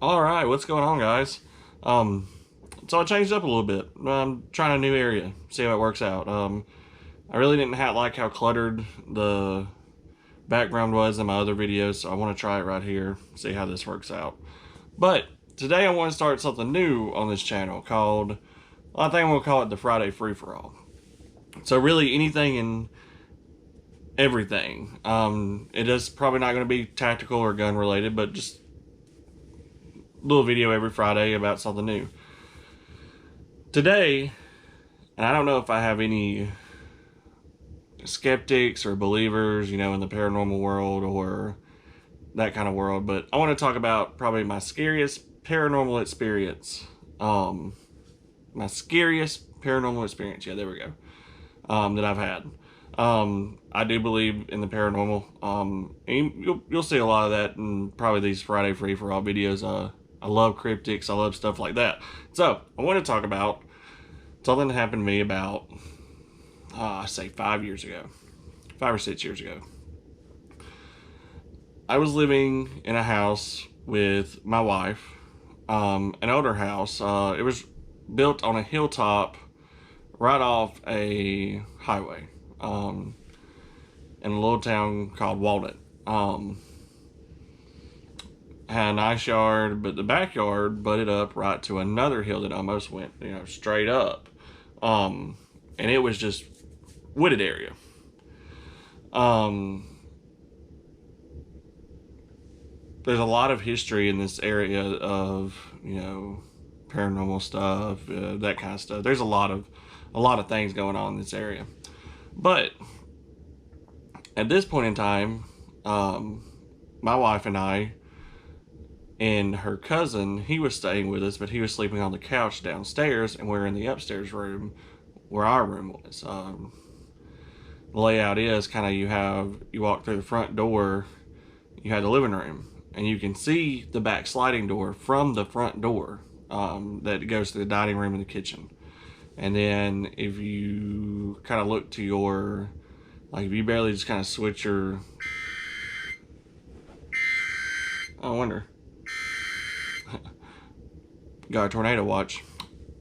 All right, what's going on, guys? So I changed up a little bit. I'm trying a new area, see how it works out. I really didn't like how cluttered the background was in my other videos, so I want to try it right here, see how this works out. But today I want to start something new on this channel called, I think I'm going to call it the Friday Free For All. So really anything and everything. It is probably not going to be tactical or gun related, but just a little video every Friday about something new. Today, and I don't know if I have any skeptics or believers, in the paranormal world or that kind of world, but I want to talk about probably my scariest paranormal experience. My scariest paranormal experience. Yeah, there we go. That I've had. I do believe in the paranormal. And you'll see a lot of that in probably these Friday Free For All videos. I love cryptics. I love stuff like that. So I want to talk about something that happened to me about, I say 5 years ago, 5 or 6 years ago. I was living in a house with my wife, an older house. It was built on a hilltop right off a highway, in a little town called Walnut. Had a nice yard, but the backyard butted up right to another hill that almost went, straight up. And it was just wooded area. There's a lot of history in this area of, paranormal stuff, that kind of stuff. There's a lot of things going on in this area. But at this point in time, my wife and I and her cousin, he was staying with us, but he was sleeping on the couch downstairs, and we're in the upstairs room where our room was. The layout is kind of you walk through the front door, you have the living room, and you can see the back sliding door from the front door, that goes to the dining room and the kitchen. And then if you kind of look to your, like if you barely just kind of switch your, I wonder, got a tornado watch.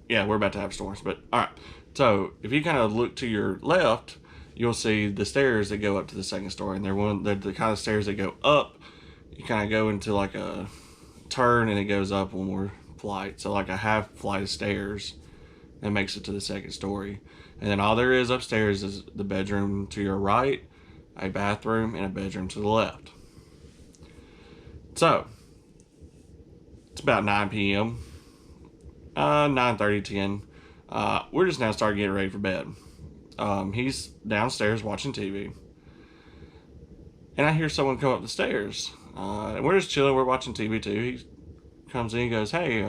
Yeah, we're about to have storms, but all right. So if you kind of look to your left, you'll see the stairs that go up to the second story, and they're the kind of stairs that go up. You kind of go into like a turn, and it goes up one more flight, so like a half flight of stairs that makes it to the second story. And then all there is upstairs is the bedroom to your right, a bathroom, and a bedroom to the left. So it's about 9 p.m. 9:30, 10. We're just now starting getting ready for bed. He's downstairs watching TV, and I hear someone come up the stairs. And we're just chilling. We're watching TV too. He comes in and goes, "Hey,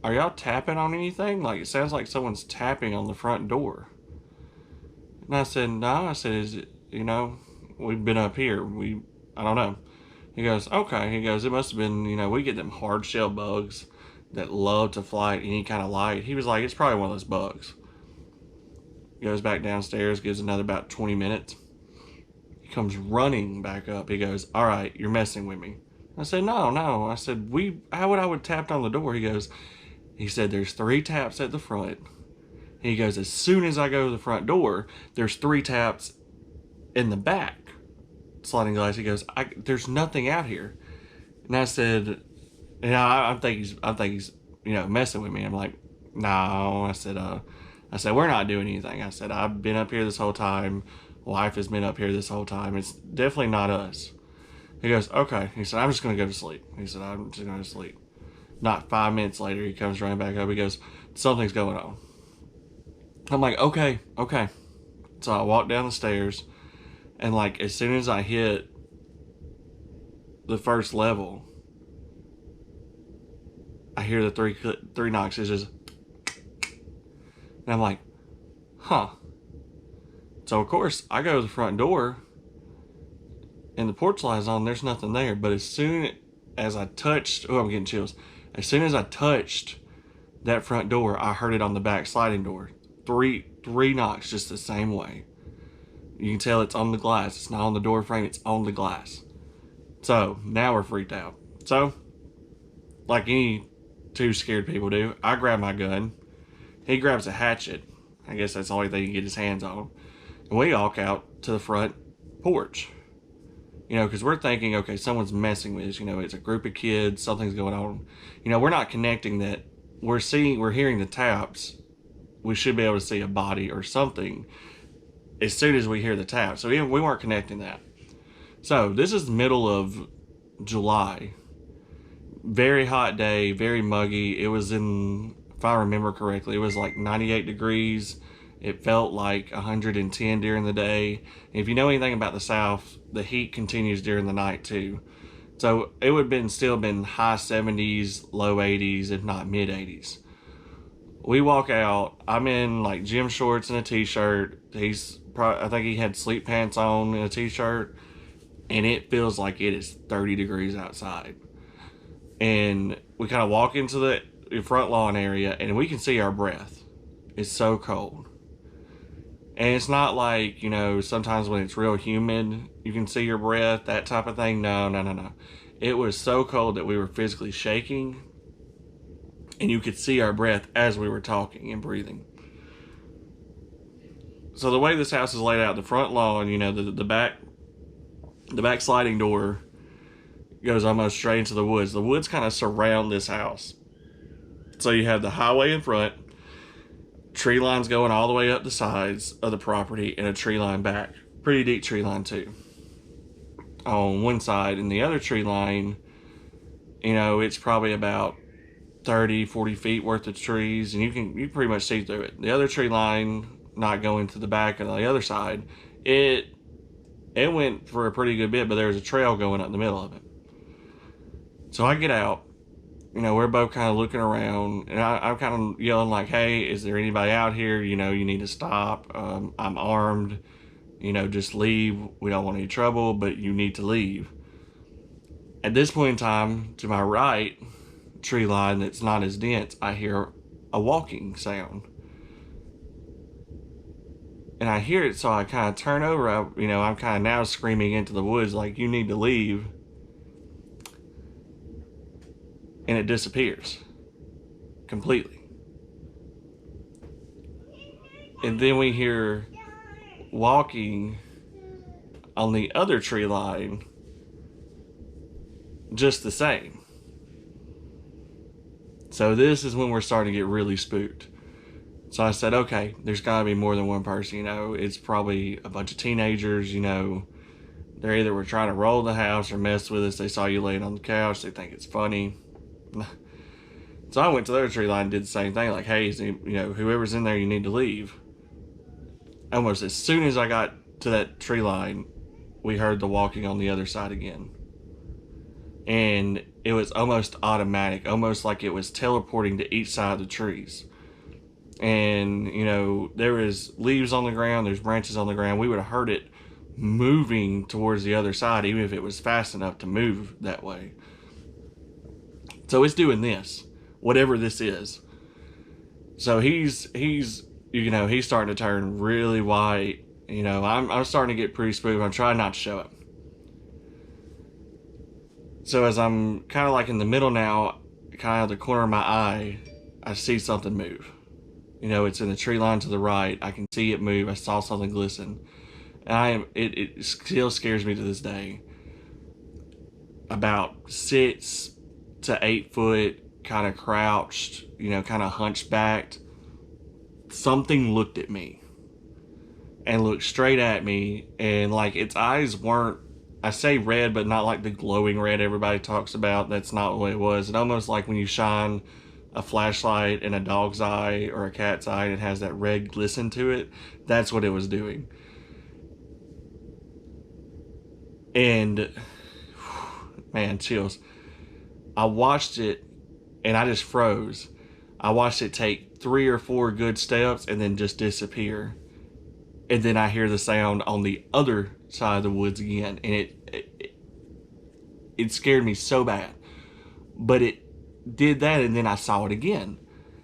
are y'all tapping on anything? Like, it sounds like someone's tapping on the front door." And I said, "No." I said, "Is it, we've been up here. I don't know." He goes, "Okay." He goes, "It must have been, we get them hard shell bugs that love to fly at any kind of light." He was like, "It's probably one of those bugs." Goes back downstairs, gives another about 20 minutes. He comes running back up. He goes, "All right, you're messing with me." I said, "No, no." I said, how would I would tapped on the door?" He said, "There's 3 taps at the front." He goes, "As soon as I go to the front door, there's 3 taps in the back sliding glass." He goes, "There's nothing out here." And I said, I think he's messing with me. I'm like, "No." I said, "We're not doing anything." I said, "I've been up here this whole time. Wife has been up here this whole time. It's definitely not us." He goes, "Okay." He said, "I'm just going to go to sleep." He said, "I'm just going to sleep." Not 5 minutes later, he comes running back up. He goes, "Something's going on." I'm like, "Okay, okay." So I walk down the stairs, and like as soon as I hit the first level, I hear the three knocks. It's just, and I'm like, "Huh." So of course I go to the front door, and the porch light's on. There's nothing there. But as soon as I touched, oh, I'm getting chills. As soon as I touched that front door, I heard it on the back sliding door. Three knocks just the same way. You can tell it's on the glass. It's not on the door frame. It's on the glass. So now we're freaked out. So like any two scared people do, I grab my gun. He grabs a hatchet. I guess that's the only thing he can get his hands on. And we walk out to the front porch. Because we're thinking, okay, someone's messing with us. It's a group of kids, something's going on. We're not connecting that. We're hearing the taps. We should be able to see a body or something as soon as we hear the taps. So we weren't connecting that. So this is the middle of July. Very hot day, very muggy. It was if I remember correctly, it was like 98 degrees. It felt like 110 during the day. And if you know anything about the South, the heat continues during the night too. So it would have still been high 70s, low 80s, if not mid 80s. We walk out. I'm in like gym shorts and a t-shirt. I think he had sleep pants on and a t-shirt. And it feels like it is 30 degrees outside. And we kind of walk into the front lawn area and we can see our breath. It's so cold. And it's not like, sometimes when it's real humid, you can see your breath, that type of thing. No. It was so cold that we were physically shaking. And you could see our breath as we were talking and breathing. So the way this house is laid out, the front lawn, the back sliding door goes almost straight into the woods. The woods kind of surround this house. So you have the highway in front, tree lines going all the way up the sides of the property, and a tree line back. Pretty deep tree line too. On one side, and the other tree line, it's probably about 30, 40 feet worth of trees, and you can pretty much see through it. The other tree line, not going to the back of the other side, it went for a pretty good bit, but there was a trail going up the middle of it. So I get out, we're both kind of looking around, and I'm kind of yelling like, hey, is there anybody out here? You need to stop. I'm armed. Just leave. We don't want any trouble, but you need to leave. At this point in time, to my right, tree line that's not as dense, I hear a walking sound. And I hear it, so I kind of turn over. I'm kind of now screaming into the woods like, you need to leave. And it disappears completely. And then we hear walking on the other tree line just the same. So this is when we're starting to get really spooked. So I said, okay, there's got to be more than one person. It's probably a bunch of teenagers. They're either were trying to roll the house or mess with us. They saw you laying on the couch. They think it's funny. So I went to the other tree line and did the same thing. Like, hey, whoever's in there, you need to leave. Almost as soon as I got to that tree line, we heard the walking on the other side again. And it was almost automatic, almost like it was teleporting to each side of the trees. And, there was leaves on the ground, there's branches on the ground. We would have heard it moving towards the other side, even if it was fast enough to move that way. So it's doing this, whatever this is. So he's starting to turn really white. I'm starting to get pretty spooked. I'm trying not to show it. So as I'm kind of like in the middle now, kind of the corner of my eye, I see something move. It's in the tree line to the right. I can see it move. I saw something glisten. And it still scares me to this day. About 6 to 8 foot, kind of crouched, kind of hunchbacked. Something looked at me and looked straight at me, and like its eyes weren't, I say red, but not like the glowing red everybody talks about. That's not what it was. It almost like when you shine a flashlight in a dog's eye or a cat's eye and it has that red glisten to it. That's what it was doing. And man, chills. I watched it and I just froze. I watched it take 3 or 4 good steps and then just disappear. And then I hear the sound on the other side of the woods again, and it scared me so bad. But it did that, and then I saw it again.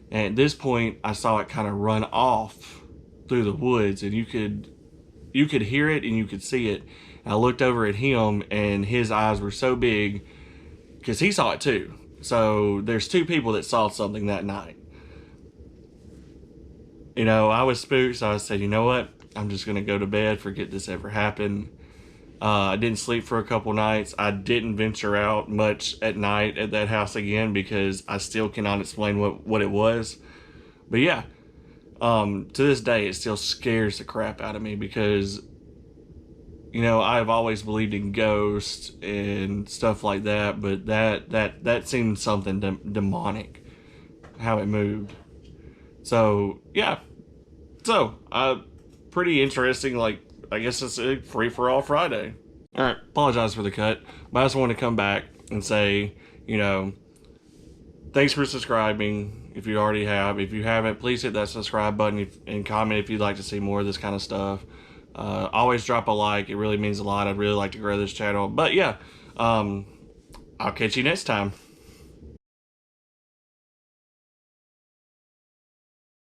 And at this point, I saw it kind of run off through the woods, and you could hear it and you could see it. And I looked over at him, and his eyes were so big because he saw it too. So there's two people that saw something that night. You know, I was spooked, so I said, you know what? I'm just going to go to bed, forget this ever happened. I didn't sleep for a couple nights. I didn't venture out much at night at that house again because I still cannot explain what it was. But yeah, to this day, it still scares the crap out of me because, you know, I've always believed in ghosts and stuff like that, but that seemed something demonic, how it moved. So yeah, so pretty interesting. Like, I guess it's a free for all Friday. All right, apologize for the cut, but I just want to come back and say, you know, thanks for subscribing. If you already have, if you haven't, please hit that subscribe button and comment if you'd like to see more of this kind of stuff. Always drop a like; it really means a lot. I'd really like to grow this channel. But yeah, I'll catch you next time.